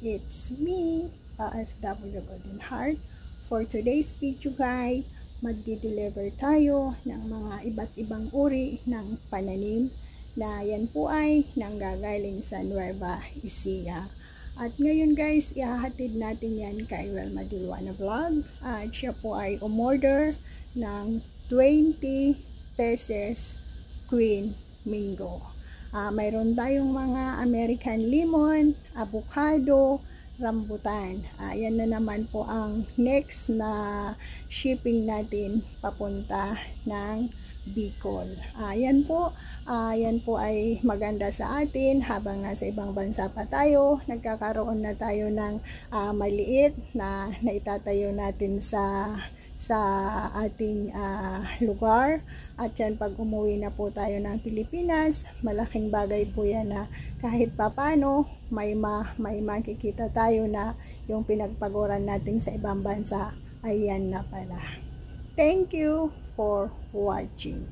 It's me, OFW Golden Heart. For today's video guys, magdi-deliver tayo ng mga iba't ibang uri ng pananim na yan po ay nanggagaling sa Nueva Ecija. At ngayon guys, ihahatid natin yan kay Welma Dilwana Vlog. At siya po ay umorder ng 20 pesos Queen Mingo. Mayroon tayong mga American lemon, avocado, rambutan. Yan na naman po ang next na shipping natin papunta ng Bicol. Yan po ay maganda sa atin habang nasa ibang bansa pa tayo. Nagkakaroon na tayo ng maliit na naitatayo natin sa ating lugar. At yan, pag umuwi na po tayo ng Pilipinas, malaking bagay po yan na kahit papano may makikita tayo na yung pinagpaguran natin sa ibang bansa, ayan na pala. Thank you for watching.